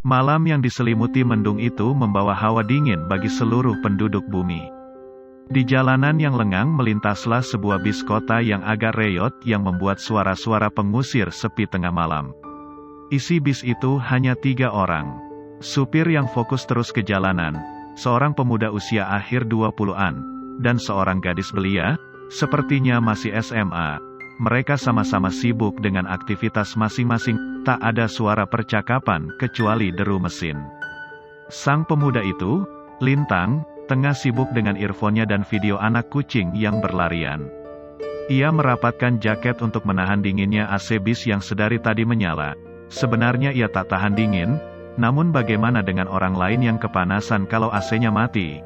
Malam yang diselimuti mendung itu membawa hawa dingin bagi seluruh penduduk bumi. Di jalanan yang lengang melintaslah sebuah bis kota yang agak reyot yang membuat suara-suara pengusir sepi tengah malam. Isi bis itu hanya 3 orang. Supir yang fokus terus ke jalanan, seorang pemuda usia akhir 20-an, dan seorang gadis belia, sepertinya masih SMA. Mereka sama-sama sibuk dengan aktivitas masing-masing, tak ada suara percakapan kecuali deru mesin. Sang pemuda itu, Lintang, tengah sibuk dengan earphone-nya dan video anak kucing yang berlarian. Ia merapatkan jaket untuk menahan dinginnya AC bis yang sedari tadi menyala. Sebenarnya ia tak tahan dingin, namun bagaimana dengan orang lain yang kepanasan kalau AC-nya mati?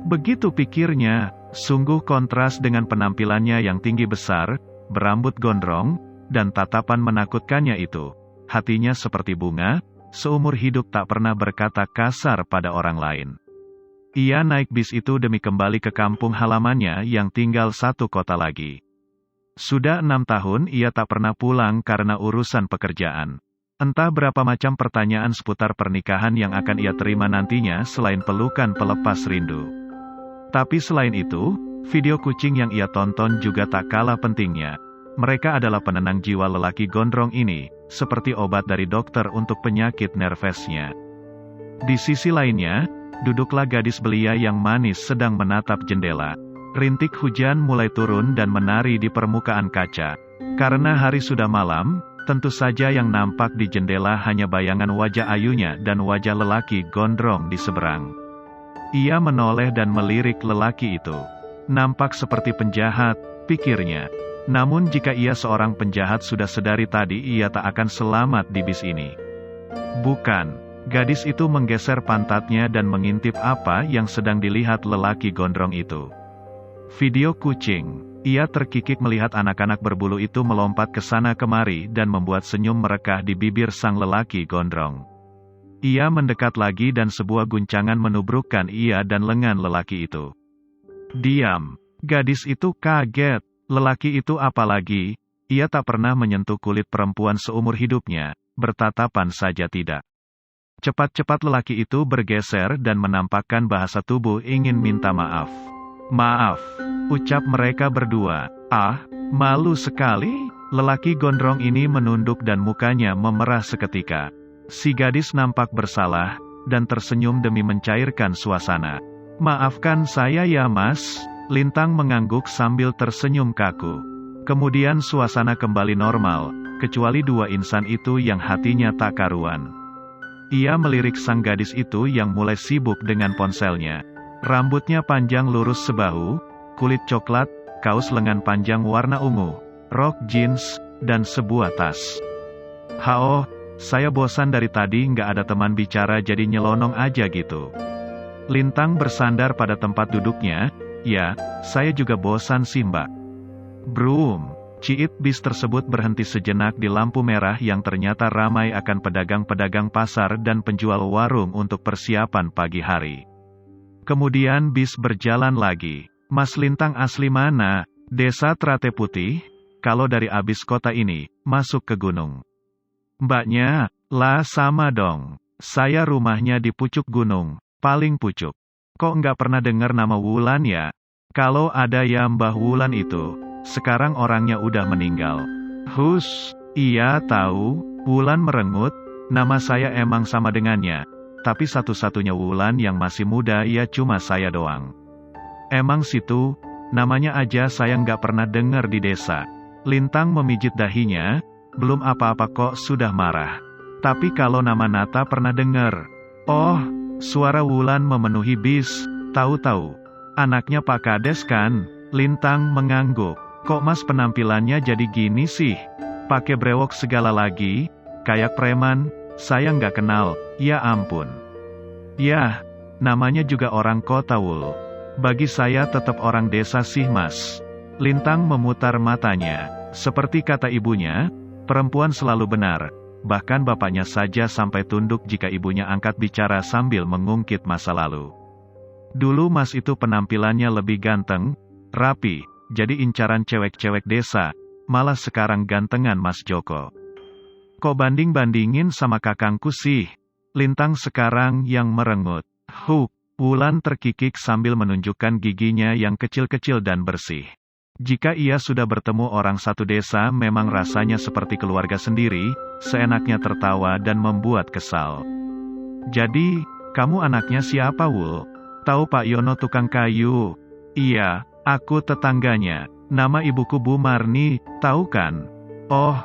Begitu pikirnya, sungguh kontras dengan penampilannya yang tinggi besar, berambut gondrong, dan tatapan menakutkannya itu. Hatinya seperti bunga, seumur hidup tak pernah berkata kasar pada orang lain. Ia naik bis itu demi kembali ke kampung halamannya yang tinggal 1 kota lagi. Sudah 6 tahun ia tak pernah pulang karena urusan pekerjaan. Entah berapa macam pertanyaan seputar pernikahan yang akan ia terima nantinya selain pelukan pelepas rindu. Tapi selain itu, video kucing yang ia tonton juga tak kalah pentingnya. Mereka adalah penenang jiwa lelaki gondrong ini, seperti obat dari dokter untuk penyakit nervesnya. Di sisi lainnya, duduklah gadis belia yang manis sedang menatap jendela. Rintik hujan mulai turun dan menari di permukaan kaca. Karena hari sudah malam, tentu saja yang nampak di jendela hanya bayangan wajah ayunya dan wajah lelaki gondrong di seberang. Ia menoleh dan melirik lelaki itu. Nampak seperti penjahat, pikirnya. Namun jika ia seorang penjahat sudah sedari tadi ia tak akan selamat di bis ini. Bukan, gadis itu menggeser pantatnya dan mengintip apa yang sedang dilihat lelaki gondrong itu. Video kucing. Ia terkikik melihat anak-anak berbulu itu melompat ke sana kemari dan membuat senyum merekah di bibir sang lelaki gondrong. Ia mendekat lagi dan sebuah guncangan menubrukkan ia dan lengan lelaki itu. Diam. Gadis itu kaget. Lelaki itu apalagi, ia tak pernah menyentuh kulit perempuan seumur hidupnya, bertatapan saja tidak. Cepat-cepat lelaki itu bergeser dan menampakkan bahasa tubuh ingin minta maaf. Maaf, ucap mereka berdua. Ah, malu sekali. Lelaki gondrong ini menunduk dan mukanya memerah seketika. Si gadis nampak bersalah, dan tersenyum demi mencairkan suasana. Maafkan saya ya mas. Lintang mengangguk sambil tersenyum kaku. Kemudian suasana kembali normal, kecuali 2 insan itu yang hatinya tak karuan. Ia melirik sang gadis itu yang mulai sibuk dengan ponselnya. Rambutnya panjang lurus sebahu, kulit coklat, kaos lengan panjang warna ungu, rok jeans, dan sebuah tas. Hao, saya bosan dari tadi nggak ada teman bicara jadi nyelonong aja gitu. Lintang bersandar pada tempat duduknya. Ya, saya juga bosan sih mbak. Brum. Ciit bis tersebut berhenti sejenak di lampu merah yang ternyata ramai akan pedagang-pedagang pasar dan penjual warung untuk persiapan pagi hari. Kemudian bis berjalan lagi. Mas Lintang asli mana? Desa Trate Putih? Kalau dari abis kota ini, masuk ke gunung. Mbaknya, lah sama dong. Saya rumahnya di pucuk gunung, paling pucuk. Kok nggak pernah dengar nama Wulan ya? Kalau ada ya Mbah Wulan itu, sekarang orangnya udah meninggal. Hus, iya tahu, Wulan merengut, nama saya emang sama dengannya. Tapi satu-satunya Wulan yang masih muda ya cuma saya doang. Emang situ, namanya aja saya nggak pernah dengar di desa. Lintang memijit dahinya, belum apa-apa kok sudah marah. Tapi kalau nama Nata pernah dengar. Oh, suara Wulan memenuhi bis, tahu-tahu. Anaknya Pak Kades kan? Lintang mengangguk. Kok mas penampilannya jadi gini sih? Pakai brewok segala lagi? Kayak preman? Saya nggak kenal, ya ampun. Yah, namanya juga orang kota Wul. Bagi saya tetap orang desa sih mas. Lintang memutar matanya. Seperti kata ibunya, perempuan selalu benar. Bahkan bapaknya saja sampai tunduk jika ibunya angkat bicara sambil mengungkit masa lalu. Dulu mas itu penampilannya lebih ganteng, rapi, jadi incaran cewek-cewek desa, malah sekarang gantengan mas Joko. Kok banding-bandingin sama kakangku sih? Lintang sekarang yang merengut. Huk, Wulan terkikik sambil menunjukkan giginya yang kecil-kecil dan bersih. Jika ia sudah bertemu orang satu desa memang rasanya seperti keluarga sendiri, seenaknya tertawa dan membuat kesal. Jadi, kamu anaknya siapa Wul? Tahu Pak Yono tukang kayu? Iya, aku tetangganya. Nama ibuku Bu Marni, tahu kan? Oh,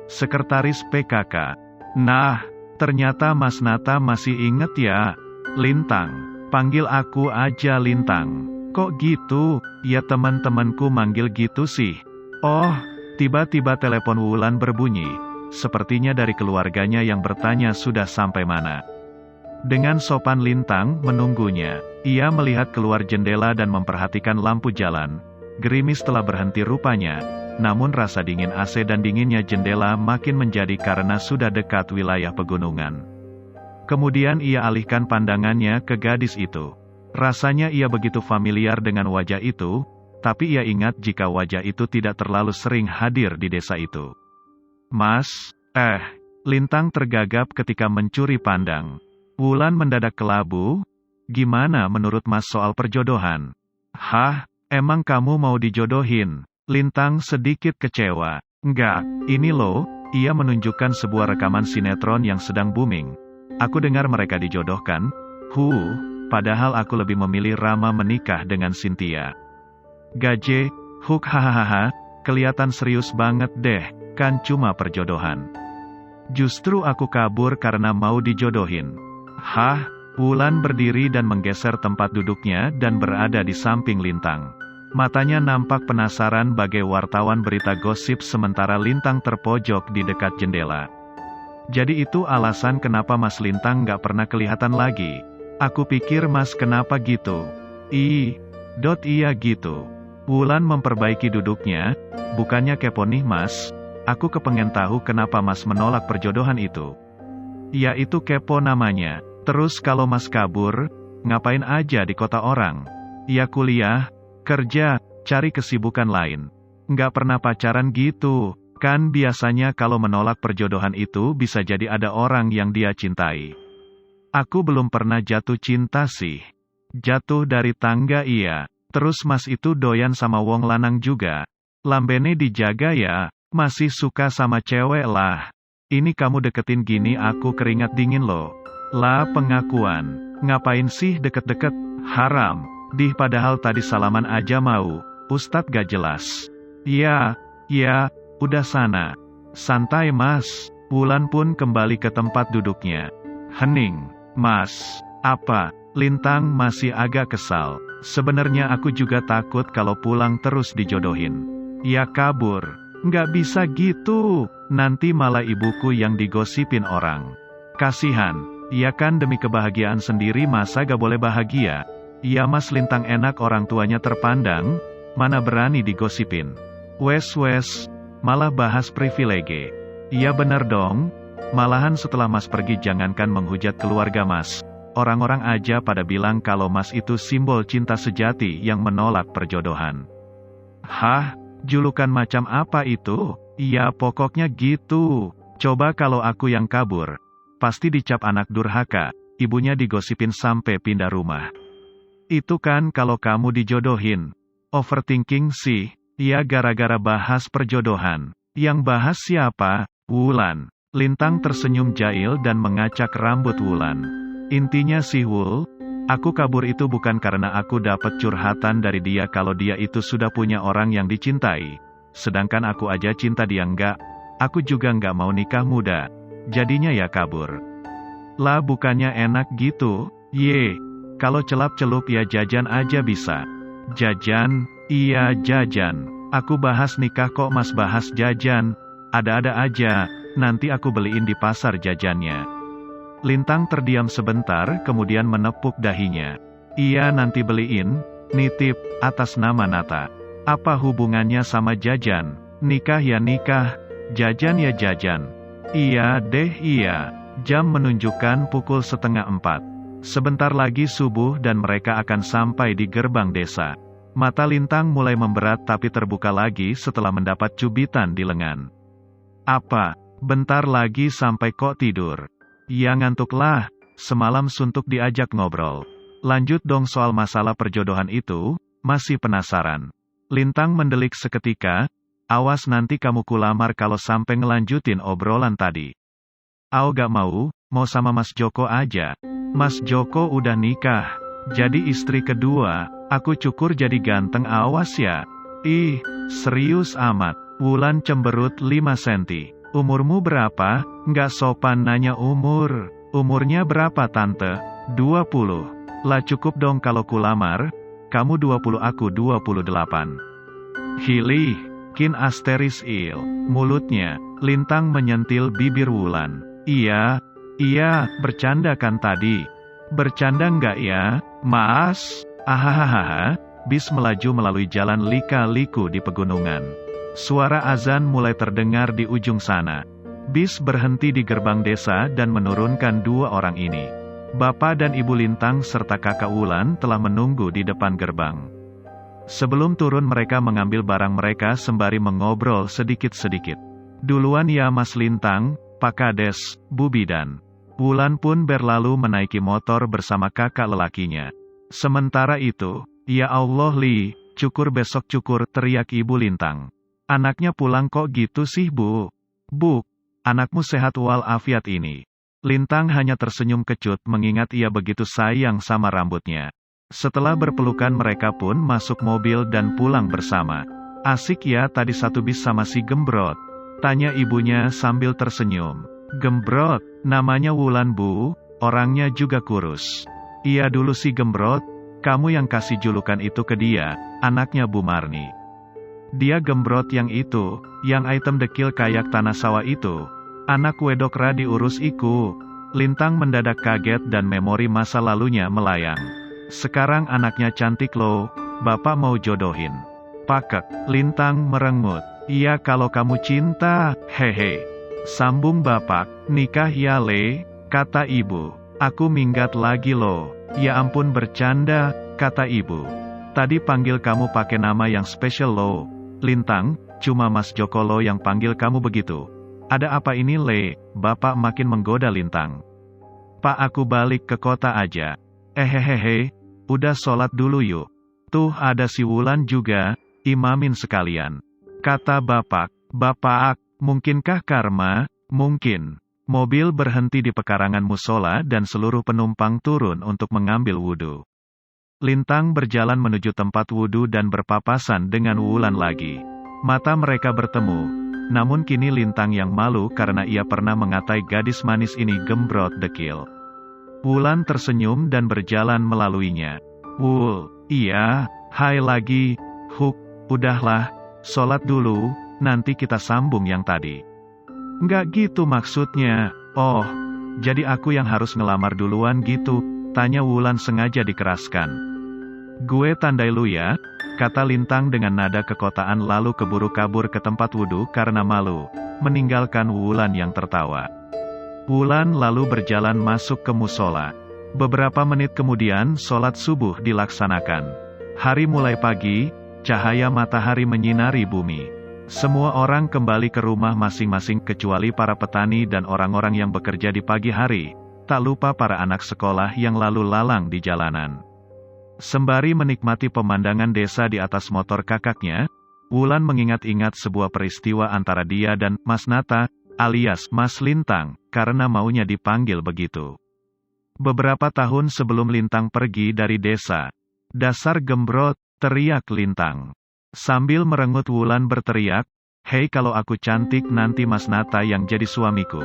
sekretaris PKK. Nah, ternyata Mas Nata masih inget ya. Lintang. Panggil aku aja Lintang. Kok gitu? Ya teman-temanku manggil gitu sih. Oh, tiba-tiba telepon Wulan berbunyi. Sepertinya dari keluarganya yang bertanya sudah sampai mana. Dengan sopan Lintang menunggunya. Ia melihat keluar jendela dan memperhatikan lampu jalan. Gerimis telah berhenti rupanya. Namun rasa dingin AC dan dinginnya jendela makin menjadi karena sudah dekat wilayah pegunungan. Kemudian ia alihkan pandangannya ke gadis itu. Rasanya ia begitu familiar dengan wajah itu, tapi ia ingat jika wajah itu tidak terlalu sering hadir di desa itu. Mas, Lintang tergagap ketika mencuri pandang. Wulan mendadak kelabu. Gimana menurut Mas soal perjodohan? Hah, emang kamu mau dijodohin? Lintang sedikit kecewa. Enggak, ini loh, ia menunjukkan sebuah rekaman sinetron yang sedang booming. Aku dengar mereka dijodohkan. Padahal aku lebih memilih Rama menikah dengan Cynthia. Gaje, hahaha, kelihatan serius banget deh, kan cuma perjodohan. Justru aku kabur karena mau dijodohin. Hah? Wulan berdiri dan menggeser tempat duduknya dan berada di samping Lintang. Matanya nampak penasaran bagai wartawan berita gosip sementara Lintang terpojok di dekat jendela. Jadi itu alasan kenapa Mas Lintang gak pernah kelihatan lagi. Aku pikir Mas kenapa gitu. Iya gitu. Wulan memperbaiki duduknya. Bukannya kepo nih Mas. Aku kepengen tahu kenapa Mas menolak perjodohan itu. Ya itu kepo namanya. Terus kalau Mas kabur, ngapain aja di kota orang? Ya kuliah, kerja, cari kesibukan lain. Nggak pernah pacaran gitu. Kan biasanya kalau menolak perjodohan itu bisa jadi ada orang yang dia cintai. Aku belum pernah jatuh cinta sih. Jatuh dari tangga iya. Terus Mas itu doyan sama wong lanang juga. Lambene dijaga ya, masih suka sama cewek lah. Ini kamu deketin gini aku keringat dingin loh. Lah pengakuan, ngapain sih deket-deket, haram. Padahal tadi salaman aja mau, Ustadz gak jelas. Ya, udah sana. Santai Mas. Wulan pun kembali ke tempat duduknya. Hening, Mas. Apa? Lintang masih agak kesal. Sebenarnya aku juga takut kalau pulang terus dijodohin. Ya kabur. Nggak bisa gitu. Nanti malah ibuku yang digosipin orang. Kasihan. Ya kan demi kebahagiaan sendiri masa gak boleh bahagia. Ya Mas Lintang enak orang tuanya terpandang. Mana berani digosipin. Wes, malah bahas privilege. Iya bener dong. Malahan setelah Mas pergi jangankan menghujat keluarga Mas. Orang-orang aja pada bilang kalau Mas itu simbol cinta sejati yang menolak perjodohan. Hah? Julukan macam apa itu? Iya pokoknya gitu. Coba kalau aku yang kabur. Pasti dicap anak durhaka. Ibunya digosipin sampai pindah rumah. Itu kan kalau kamu dijodohin. Overthinking sih. Ya gara-gara bahas perjodohan. Yang bahas siapa? Wulan. Lintang tersenyum jahil dan mengacak rambut Wulan. Intinya sih Wul, aku kabur itu bukan karena aku dapat curhatan dari dia kalau dia itu sudah punya orang yang dicintai. Sedangkan aku aja cinta dia enggak. Aku juga enggak mau nikah muda. Jadinya ya kabur. Lah bukannya enak gitu? Kalau celap-celup ya jajan aja bisa. Jajan? Iya jajan. Aku bahas nikah kok Mas bahas jajan. Ada-ada aja. Nanti aku beliin di pasar jajannya. Lintang terdiam sebentar kemudian menepuk dahinya. Iya nanti beliin, nitip, atas nama Nata. Apa hubungannya sama jajan? Nikah ya nikah, jajan ya jajan. Iya deh iya. Jam menunjukkan pukul 3:30. Sebentar lagi subuh dan mereka akan sampai di gerbang desa. Mata Lintang mulai memberat tapi terbuka lagi setelah mendapat cubitan di lengan. Apa? Bentar lagi sampai kok tidur? Ya ngantuk lah. semalam suntuk diajak ngobrol. Lanjut dong soal masalah perjodohan itu, masih penasaran. Lintang mendelik seketika, awas nanti kamu kulamar kalau sampai ngelanjutin obrolan tadi. Aku gak mau sama Mas Joko aja. Mas Joko udah nikah, jadi istri kedua, aku cukur jadi ganteng awas ya. Ih, serius amat. Wulan cemberut 5 cm. Umurmu berapa? Nggak sopan nanya umur. Umurnya berapa tante? 20. Lah cukup dong kalau kulamar. Kamu 20 aku 28. Hilih, kin asteris il. Mulutnya, Lintang menyentil bibir Wulan. Iya, bercanda kan tadi? Bercanda nggak ya, Mas? Ahahaha. Bis melaju melalui jalan lika-liku di pegunungan. Suara azan mulai terdengar di ujung sana. Bis berhenti di gerbang desa dan menurunkan 2 orang ini. Bapak dan Ibu Lintang serta kakak Wulan telah menunggu di depan gerbang. Sebelum turun mereka mengambil barang mereka sembari mengobrol sedikit-sedikit. Duluan ya Mas Lintang, Pak Kades, Bu Bidan. Wulan pun berlalu menaiki motor bersama kakak lelakinya. Sementara itu, ya Allah Li, cukur besok cukur, teriak Ibu Lintang. Anaknya pulang kok gitu sih Bu? Bu, anakmu sehat walafiat ini. Lintang hanya tersenyum kecut mengingat ia begitu sayang sama rambutnya. Setelah berpelukan mereka pun masuk mobil dan pulang bersama. Asik ya tadi satu bis sama si Gembrot? Tanya ibunya sambil tersenyum. Gembrot, namanya Wulan Bu, orangnya juga kurus. Iya dulu si Gembrot, kamu yang kasih julukan itu ke dia, anaknya Bu Marni. Dia Gembrot yang itu, yang item dekil kayak tanah sawah itu. Anak wedok ra diurus iku. Lintang mendadak kaget dan memori masa lalunya melayang. Sekarang anaknya cantik loh, bapak mau jodohin. Pakek, Lintang merengut. Iya kalau kamu cinta, hehe. Sambung bapak, nikah ya Le, kata ibu. Aku minggat lagi loh. Ya ampun bercanda, kata ibu. Tadi panggil kamu pakai nama yang spesial loh. Lintang, cuma Mas Joko lo yang panggil kamu begitu. Ada apa ini Le? Bapak makin menggoda Lintang. Pak aku balik ke kota aja. Hehehe, udah sholat dulu yuk. Tuh ada si Wulan juga, imamin sekalian. Kata bapak, mungkinkah karma? Mungkin. Mobil berhenti di pekarangan musola dan seluruh penumpang turun untuk mengambil wudhu. Lintang berjalan menuju tempat wudhu dan berpapasan dengan Wulan lagi. Mata mereka bertemu, namun kini Lintang yang malu karena ia pernah mengatai gadis manis ini Gembrot dekil. Wulan tersenyum dan berjalan melaluinya. Wul, iya, hai lagi, huk, udahlah, sholat dulu, nanti kita sambung yang tadi. Nggak gitu maksudnya. Oh, jadi aku yang harus ngelamar duluan gitu, tanya Wulan sengaja dikeraskan. Gue tandai lu ya, kata Lintang dengan nada kekotaan lalu keburu kabur ke tempat wudhu karena malu, meninggalkan Wulan yang tertawa. Wulan lalu berjalan masuk ke musola. Beberapa menit kemudian sholat subuh dilaksanakan. Hari mulai pagi, cahaya matahari menyinari bumi. Semua orang kembali ke rumah masing-masing kecuali para petani dan orang-orang yang bekerja di pagi hari, tak lupa para anak sekolah yang lalu lalang di jalanan. Sembari menikmati pemandangan desa di atas motor kakaknya, Wulan mengingat-ingat sebuah peristiwa antara dia dan Mas Nata, alias Mas Lintang, karena maunya dipanggil begitu. Beberapa tahun sebelum Lintang pergi dari desa, dasar Gembrot, teriak Lintang. Sambil merengut Wulan berteriak, hei kalau aku cantik nanti Mas Nata yang jadi suamiku.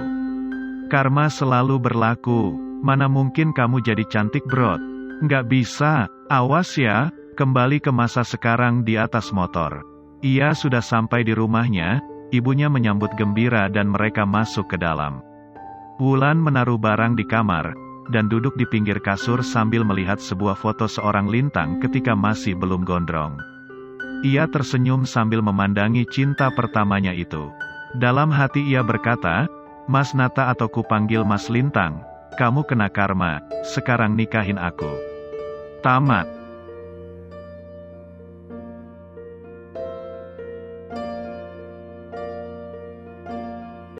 Karma selalu berlaku, mana mungkin kamu jadi cantik Brot. Nggak bisa, awas ya, kembali ke masa sekarang di atas motor. Ia sudah sampai di rumahnya, ibunya menyambut gembira dan mereka masuk ke dalam. Wulan menaruh barang di kamar, dan duduk di pinggir kasur sambil melihat sebuah foto seorang Lintang ketika masih belum gondrong. Ia tersenyum sambil memandangi cinta pertamanya itu. Dalam hati ia berkata, Mas Nata atau kupanggil Mas Lintang, kamu kena karma, sekarang nikahin aku. Tamat.